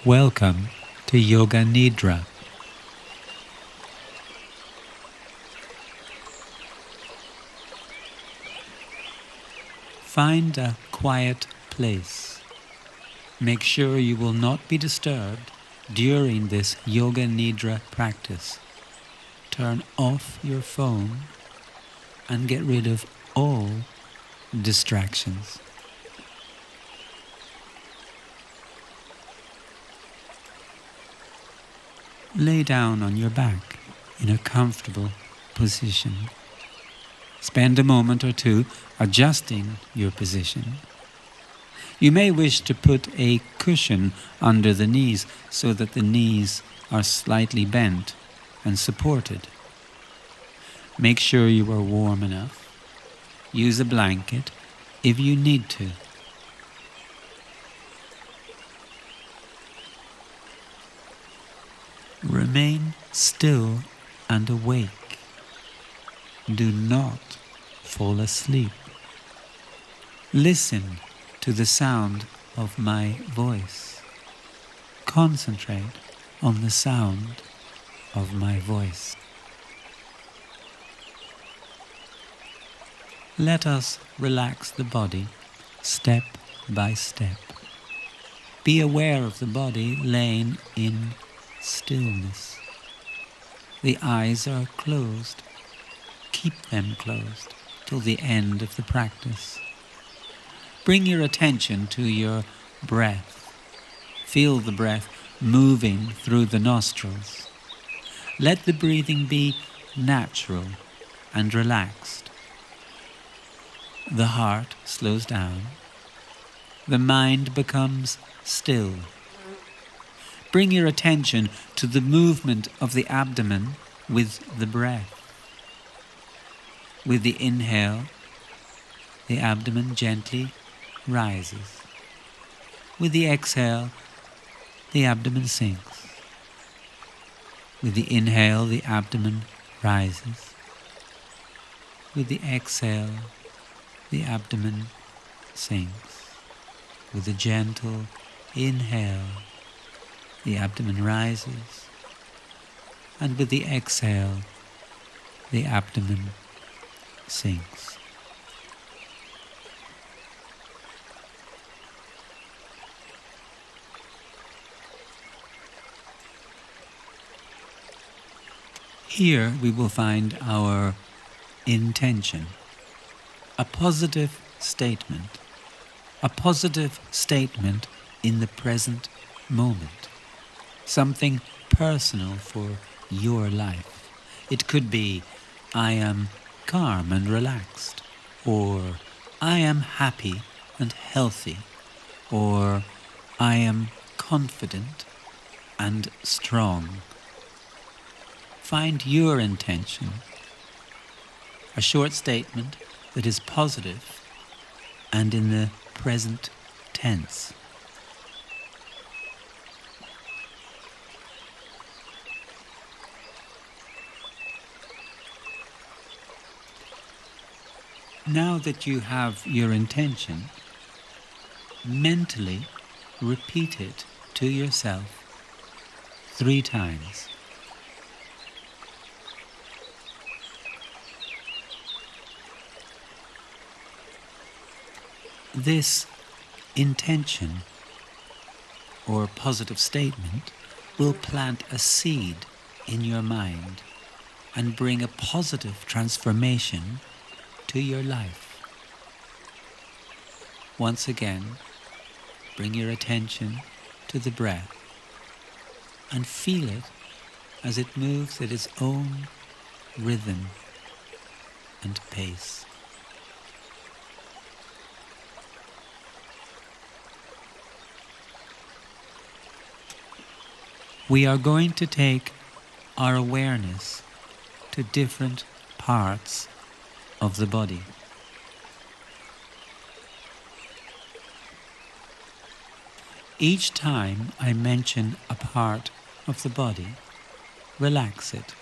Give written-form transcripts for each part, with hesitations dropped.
Welcome to Yoga Nidra. Find a quiet place. Make sure you will not be disturbed during this Yoga Nidra practice. Turn off your phone and get rid of all distractions. Lay down on your back in a comfortable position. Spend a moment or two adjusting your position. You may wish to put a cushion under the knees so that the knees are slightly bent and supported. Make sure you are warm enough. Use a blanket if you need to. Remain still and awake. Do not fall asleep. Listen to the sound of my voice. Concentrate on the sound of my voice. Let us relax the body step by step. Be aware of the body laying in stillness. The eyes are closed. Keep them closed till the end of the practice. Bring your attention to your breath. Feel the breath moving through the nostrils. Let the breathing be natural and relaxed. The heart slows down. The mind becomes still. Bring your attention to the movement of the abdomen with the breath. With the inhale, the abdomen gently rises. With the exhale, the abdomen sinks. With the inhale, the abdomen rises. With the exhale, the abdomen sinks. With a gentle inhale, the abdomen rises. And with the exhale, the abdomen sinks. Here we will find our intention, a positive statement in the present moment, something personal for your life. It could be, I am calm and relaxed, or I am happy and healthy, or I am confident and strong. Find your intention, a short statement that is positive and in the present tense. Now that you have your intention, mentally repeat it to yourself 3 times. This intention or positive statement will plant a seed in your mind and bring a positive transformation to your life. Once again, bring your attention to the breath and feel it as it moves at its own rhythm and pace. We are going to take our awareness to different parts of the body. Each time I mention a part of the body, relax it.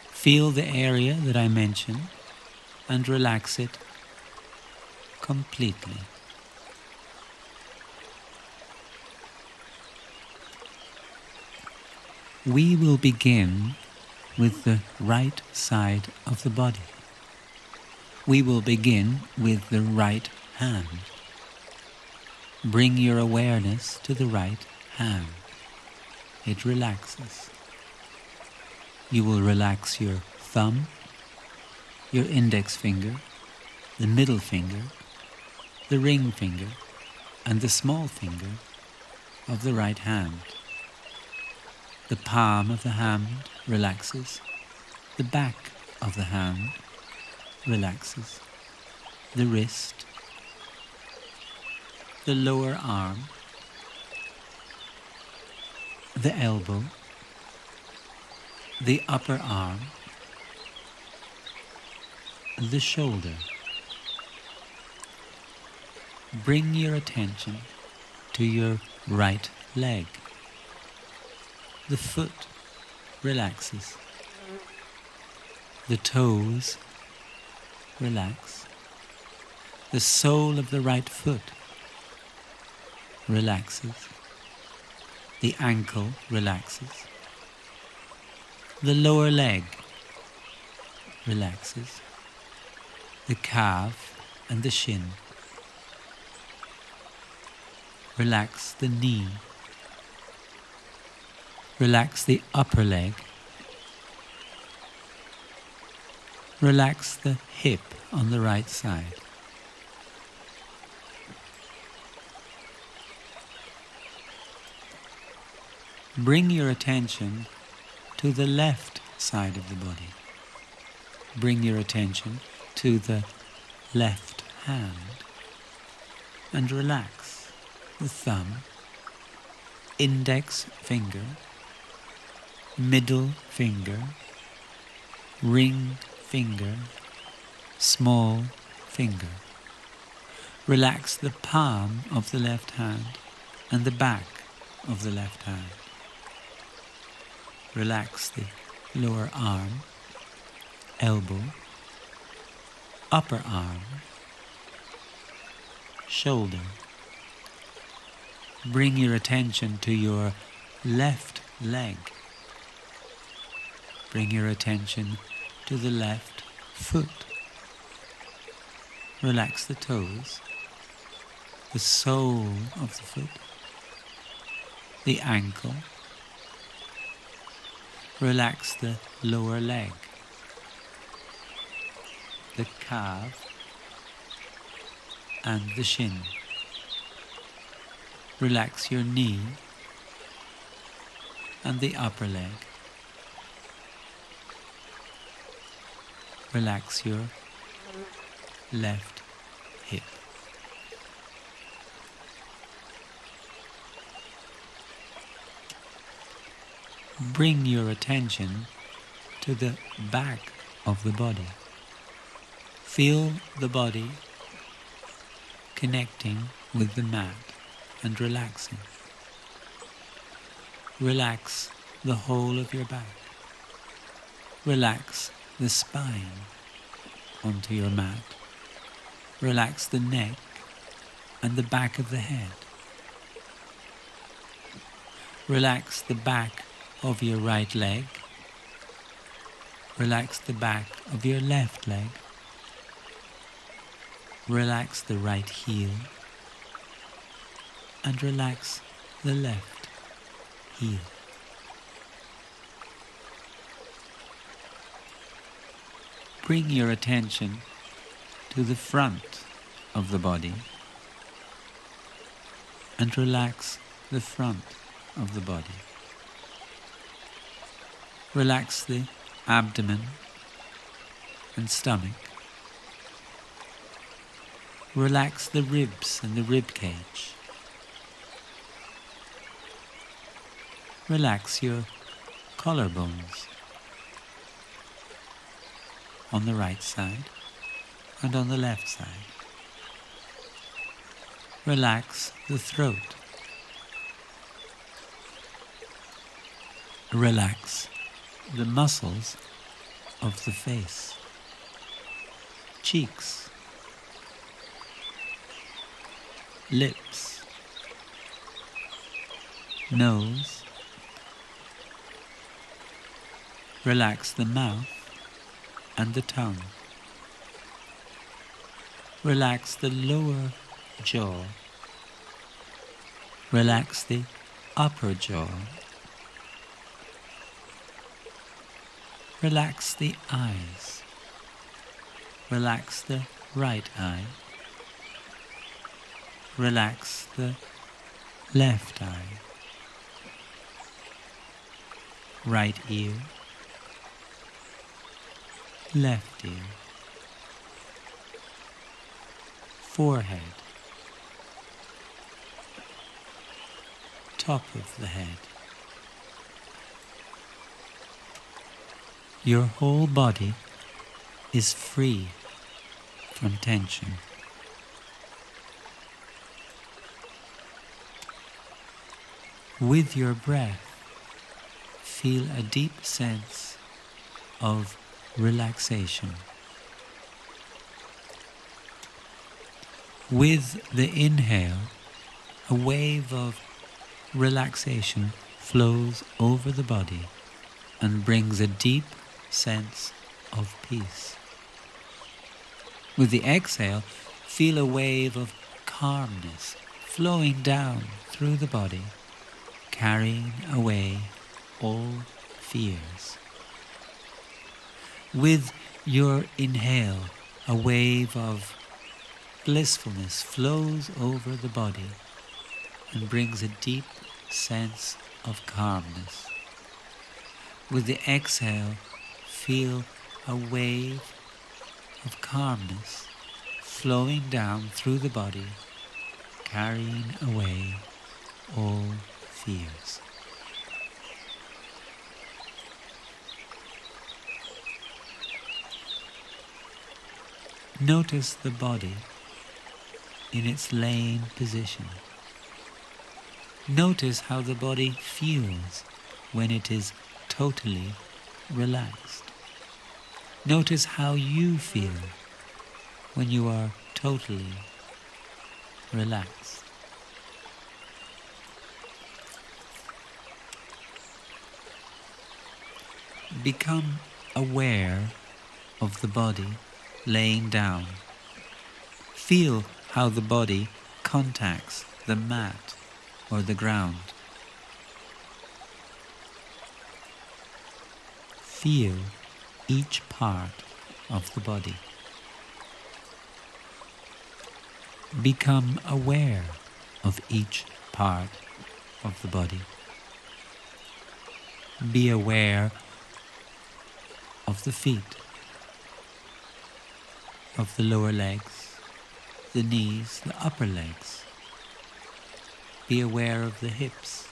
Feel the area that I mention and relax it completely. We will begin with the right side of the body. We will begin with the right hand. Bring your awareness to the right hand. It relaxes. You will relax your thumb, your index finger, the middle finger, the ring finger, and the small finger of the right hand. The palm of the hand relaxes. The back of the hand relaxes. The wrist, the lower arm, the elbow, the upper arm, the shoulder. Bring your attention to your right leg. The foot relaxes. The toes relax. The sole of the right foot relaxes. The ankle relaxes. The lower leg relaxes. The calf and the shin. Relax the knee. Relax the upper leg. Relax the hip on the right side. Bring your attention to the left side of the body. Bring your attention to the left hand and relax the thumb, index finger, middle finger, ring finger, small finger. Relax the palm of the left hand and the back of the left hand. Relax the lower arm, elbow, upper arm, shoulder. Bring your attention to your left leg. Bring your attention to the left foot. Relax the toes, the sole of the foot, the ankle. Relax the lower leg, the calf and the shin. Relax your knee and the upper leg. Relax your left hip. Bring your attention to the back of the body. Feel the body connecting with the mat and relaxing. Relax the whole of your back. Relax the spine onto your mat. Relax the neck and the back of the head. Relax the back of your right leg. Relax the back of your left leg. Relax the right heel and relax the left heel. Bring your attention to the front of the body and relax the front of the body. Relax the abdomen and stomach. Relax the ribs and the rib cage. Relax your collarbones on the right side and on the left side. Relax the throat. Relax the muscles of the face, cheeks, lips, nose, Relax the mouth and the tongue. Relax the lower jaw. Relax the upper jaw. Relax the eyes. Relax the right eye. Relax the left eye. Right ear. Left ear. Forehead. Top of the head. Your whole body is free from tension. With your breath, feel a deep sense of relaxation. With the inhale, a wave of relaxation flows over the body and brings a deep sense of peace. With the exhale, feel a wave of calmness flowing down through the body, carrying away all fears. With your inhale, a wave of blissfulness flows over the body and brings a deep sense of calmness. With the exhale, feel a wave of calmness flowing down through the body, carrying away all fears. Notice the body in its laying position. Notice how the body feels when it is totally relaxed. Notice how you feel when you are totally relaxed. Become aware of the body laying down. Feel how the body contacts the mat or the ground. Feel each part of the body. Become aware of each part of the body. Be aware of the feet, of the lower legs, the knees, the upper legs. Be aware of the hips,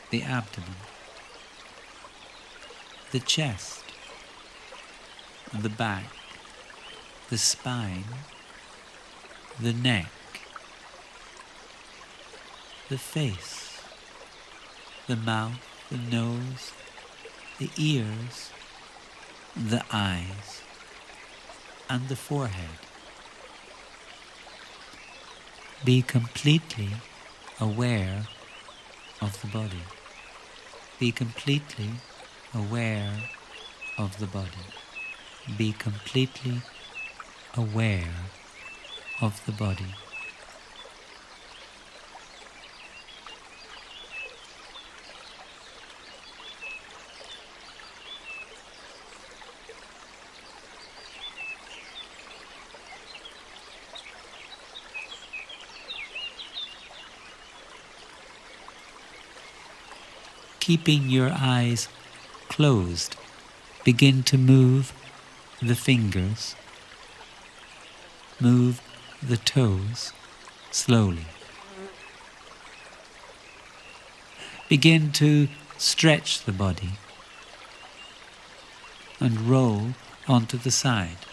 the abdomen, the chest, the back, the spine, the neck, the face, the mouth, the nose, the ears, the eyes, and the forehead. Be completely aware of the body. Be completely aware of the body. Be completely aware of the body. Keeping your eyes closed, begin to move the fingers, move the toes slowly. Begin to stretch the body and roll onto the side.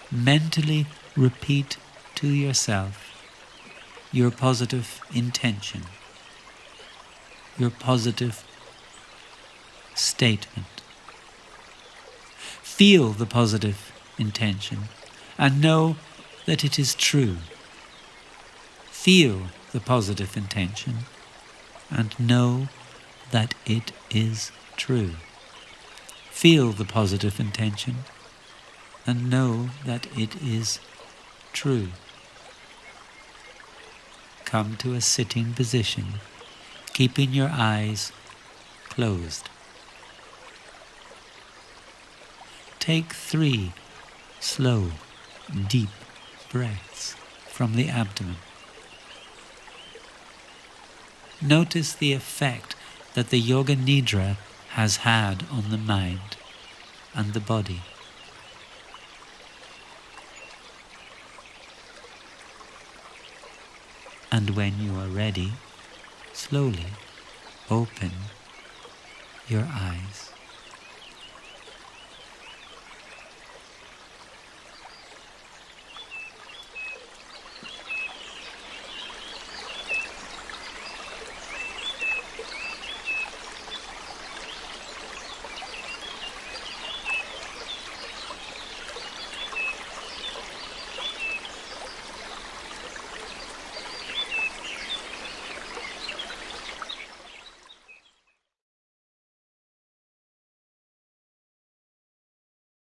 Mentally repeat to yourself your positive intention, your positive statement. Feel the positive intention and know that it is true. Feel the positive intention and know that it is true. Feel the positive intention and know that it is true. Come to a sitting position, keeping your eyes closed. Take 3 slow, deep breaths from the abdomen. Notice the effect that the Yoga Nidra has had on the mind and the body. And when you are ready, slowly open your eyes.